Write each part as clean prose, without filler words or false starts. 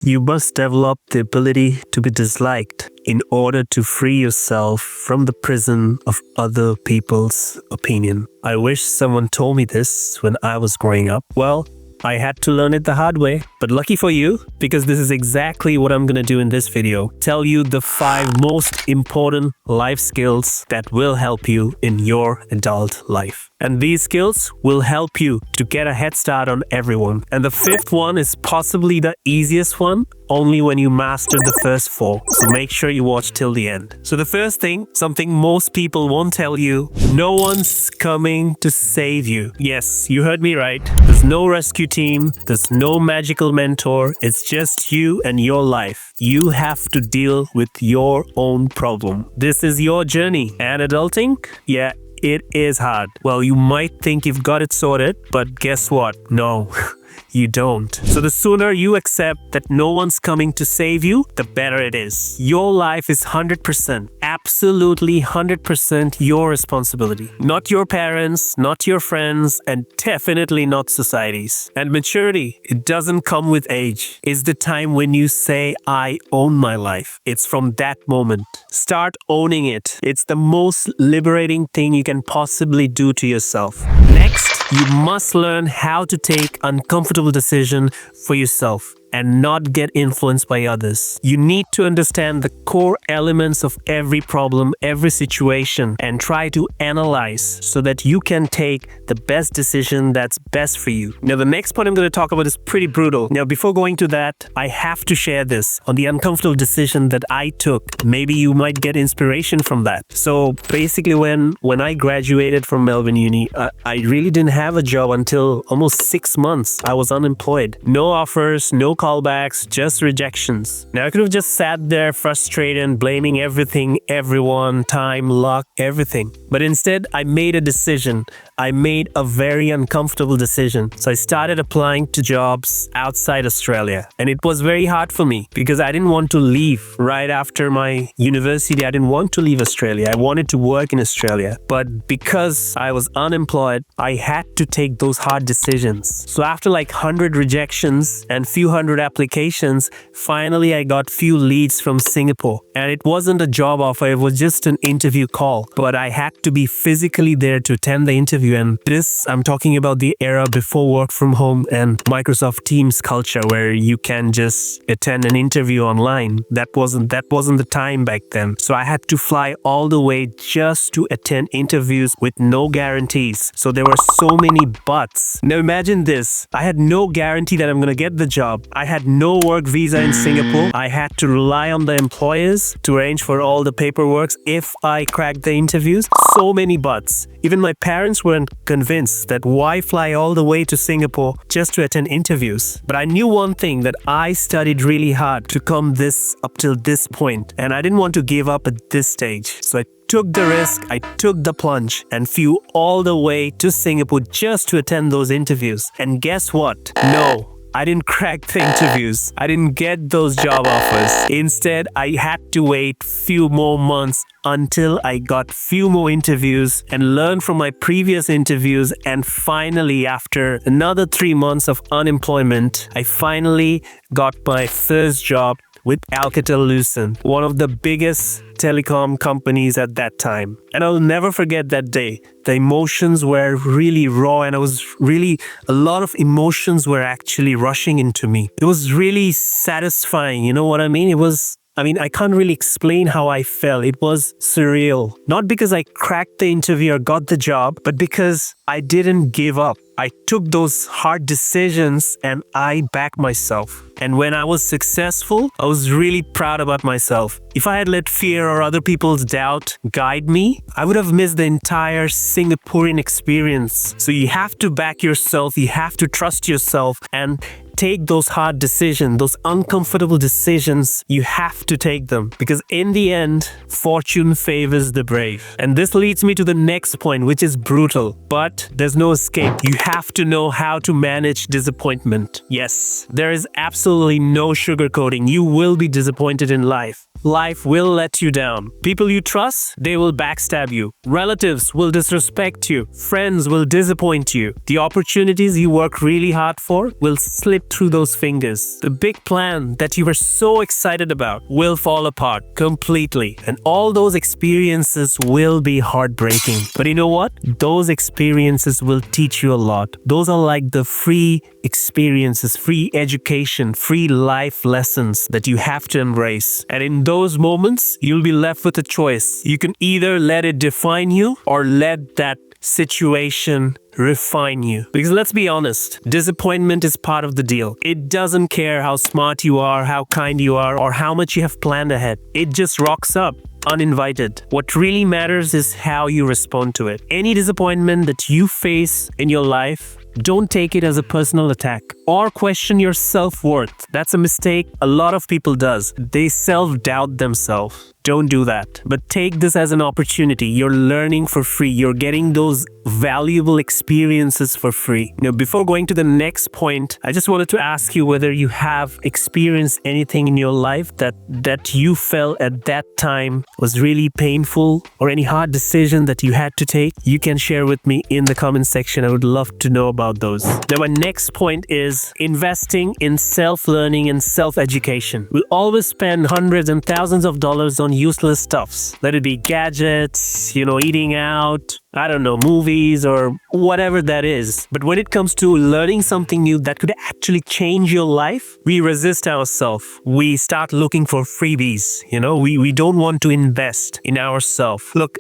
You must develop the ability to be disliked in order to free yourself from the prison of other people's opinion. I wish someone told me this when I was growing up. Well, I had to learn it the hard way, but lucky for you, because this is exactly what I'm gonna do in this video. Tell you the 5 most important life skills that will help you in your adult life. And these skills will help you to get a head start on everyone. And the 5th one is possibly the easiest one, only when you master the first 4. So make sure you watch till the end. So the first thing, something most people won't tell you, no one's coming to save you. Yes, you heard me right. There's no rescue team, there's no magical mentor, it's just you and your life. You have to deal with your own problem. This is your journey. And adulting? Yeah, it is hard. Well, you might think you've got it sorted, but guess what? No. You don't. So the sooner you accept that no one's coming to save you, the better it is. Your life is 100%, absolutely 100% your responsibility. Not your parents, not your friends, and definitely not society's. And maturity, it doesn't come with age. It's the time when you say, I own my life. It's from that moment. Start owning it. It's the most liberating thing you can possibly do to yourself. Next, you must learn how to take uncomfortable decisions for yourself and not get influenced by others. You need to understand the core elements of every problem, every situation, and try to analyze so that you can take the best decision that's best for you. Now, the next point I'm going to talk about is pretty brutal. Now, before going to that, I have to share this on the uncomfortable decision that I took. Maybe you might get inspiration from that. So basically, when I graduated from Melbourne Uni, I really didn't have a job until almost 6 months. I was unemployed. No offers, no callbacks, just rejections. Now, I could have just sat there frustrated and blaming everything, everyone, time, luck, everything. But instead, I made a decision. I made a very uncomfortable decision. So I started applying to jobs outside Australia. And it was very hard for me because I didn't want to leave right after my university. I didn't want to leave Australia. I wanted to work in Australia. But because I was unemployed, I had to take those hard decisions. So after like 100 rejections and few hundred applications, finally I got few leads from Singapore. And it wasn't a job offer, it was just an interview call. But I had to be physically there to attend the interview. And this, I'm talking about the era before work from home and Microsoft Teams culture where you can just attend an interview online. That wasn't the time back then. So I had to fly all the way just to attend interviews with no guarantees. So there were so many buts. Now imagine this. I had no guarantee that I'm gonna get the job. I had no work visa in Singapore. I had to rely on the employers to arrange for all the paperwork if I cracked the interviews. So many buts. Even my parents weren't convinced that why fly all the way to Singapore just to attend interviews. But I knew one thing, that I studied really hard to come up till this point, and I didn't want to give up at this stage. So I took the risk, I took the plunge and flew all the way to Singapore just to attend those interviews. And guess what? No. I didn't crack the interviews. I didn't get those job offers. Instead, I had to wait few more months until I got few more interviews and learned from my previous interviews. And finally, after another 3 months of unemployment, I finally got my first job with Alcatel-Lucent, one of the biggest telecom companies at that time. And I'll never forget that day. The emotions were really raw, and a lot of emotions were actually rushing into me. It was really satisfying, you know what I mean? I can't really explain how I felt. It was surreal. Not because I cracked the interview or got the job, but because I didn't give up. I took those hard decisions and I backed myself. And when I was successful, I was really proud about myself. If I had let fear or other people's doubt guide me, I would have missed the entire Singaporean experience. So you have to back yourself, you have to trust yourself and take those hard decisions, those uncomfortable decisions. You have to take them because in the end, fortune favors the brave. And this leads me to the next point, which is brutal, but there's no escape. You have to know how to manage disappointment. Yes, there is absolutely no sugarcoating. You will be disappointed in life. Life will let you down. People you trust, they will backstab you. Relatives will disrespect you. Friends will disappoint you. The opportunities you work really hard for will slip through those fingers. The big plan that you were so excited about will fall apart completely. And all those experiences will be heartbreaking. But you know what? Those experiences will teach you a lot. Those are like the free experiences, free education, free life lessons that you have to embrace. And in those moments, you'll be left with a choice. You can either let it define you or let that situation refine you. Because let's be honest, disappointment is part of the deal. It doesn't care how smart you are, how kind you are, or how much you have planned ahead. It just rocks up uninvited. What really matters is how you respond to it. Any disappointment that you face in your life, don't take it as a personal attack or question your self-worth. That's a mistake a lot of people does. They self-doubt themselves. Don't do that. But take this as an opportunity. You're learning for free. You're getting those valuable experiences for free. Now, before going to the next point, I just wanted to ask you whether you have experienced anything in your life that you felt at that time was really painful, or any hard decision that you had to take. You can share with me in the comment section. I would love to know about those. Now, my next point is investing in self-learning and self-education. We'll always spend hundreds and thousands of dollars on useless stuffs. Let it be gadgets, eating out, I don't know, movies or whatever that is. But when it comes to learning something new that could actually change your life, we resist ourselves. We start looking for freebies. We don't want to invest in ourselves. Look,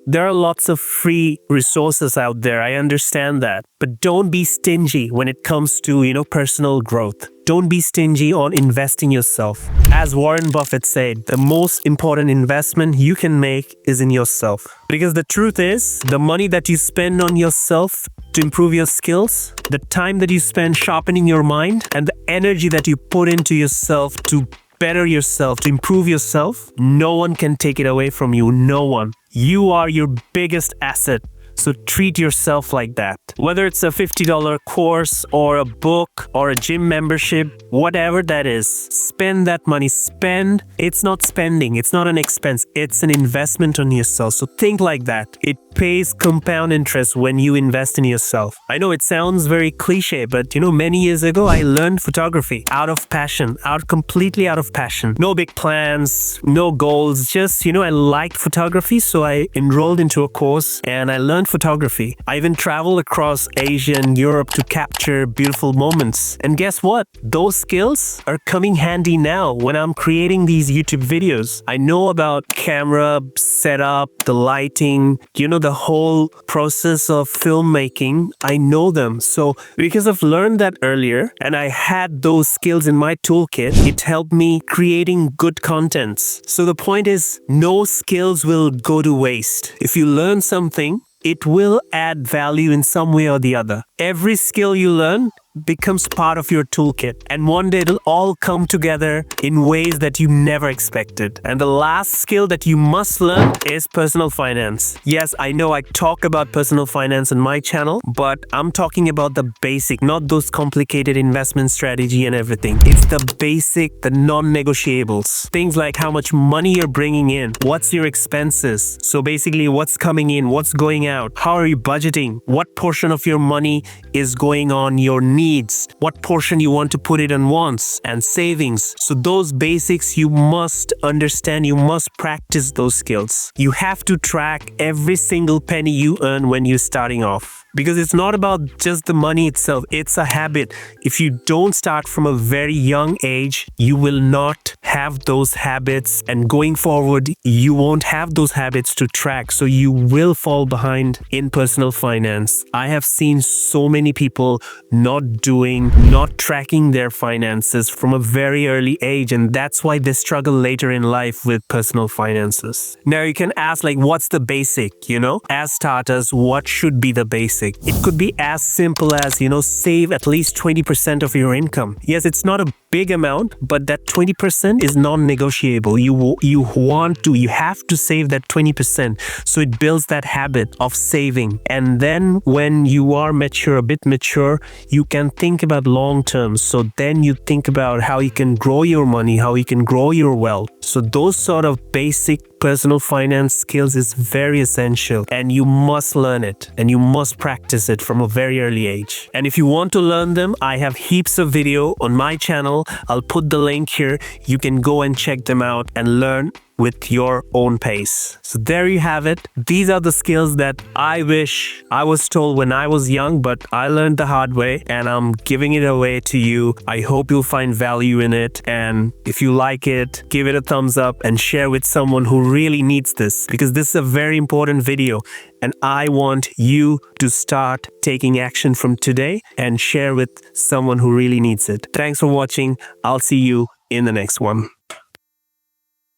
there are lots of free resources out there. I understand that. But don't be stingy when it comes to, personal growth. Don't be stingy on investing yourself. As Warren Buffett said, the most important investment you can make is in yourself. Because the truth is, the money that you spend on yourself to improve your skills, the time that you spend sharpening your mind, and the energy that you put into yourself to better yourself, to improve yourself, no one can take it away from you. No one. You are your biggest asset. So treat yourself like that. Whether it's a $50 course or a book or a gym membership, whatever that is, spend that money. Spend. It's not spending. It's not an expense. It's an investment on yourself. So think like that. It pays compound interest when you invest in yourself. I know it sounds very cliche, but many years ago, I learned photography out of passion, completely out of passion. No big plans, no goals, just, I liked photography. So I enrolled into a course and I learned photography. I even traveled across Asia and Europe to capture beautiful moments. And guess what? Those skills are coming handy now when I'm creating these YouTube videos. I know about camera setup, the lighting, the whole process of filmmaking. I know them. So because I've learned that earlier and I had those skills in my toolkit, it helped me creating good contents. So the point is, no skills will go to waste. If you learn something, it will add value in some way or the other. Every skill you learn becomes part of your toolkit, and one day it'll all come together in ways that you never expected. And the last skill that you must learn is personal finance. Yes, I know I talk about personal finance on my channel, but I'm talking about the basic, not those complicated investment strategy and everything. It's the basic, the non-negotiables. Things like how much money you're bringing in, what's your expenses, so basically what's coming in, what's going out, how are you budgeting, what portion of your money is going on your needs, what portion you want to put it on wants and savings. So those basics you must understand, you must practice those skills. You have to track every single penny you earn when you're starting off. Because it's not about just the money itself, it's a habit. If you don't start from a very young age, you will not have those habits, and going forward, you won't have those habits to track. So you will fall behind in personal finance. I have seen so many people not tracking their finances from a very early age, and that's why they struggle later in life with personal finances. Now you can ask, what's the basic, As starters, what should be the basic? It could be as simple as, save at least 20% of your income. Yes, it's not a big amount, but that 20% is non-negotiable. You have to save that 20%. So it builds that habit of saving. And then when you are mature, a bit mature, you can think about long term. So then you think about how you can grow your money, how you can grow your wealth. So those sort of basic personal finance skills is very essential, and you must learn it and you must practice it from a very early age. And if you want to learn them, I have heaps of video on my channel. I'll put the link here. You can go and check them out and learn with your own pace. So there you have it. These are the skills that I wish I was told when I was young, but I learned the hard way and I'm giving it away to you. I hope you'll find value in it. And if you like it, give it a thumbs up and share with someone who really needs this, because this is a very important video. And I want you to start taking action from today and share with someone who really needs it. Thanks for watching. I'll see you in the next one.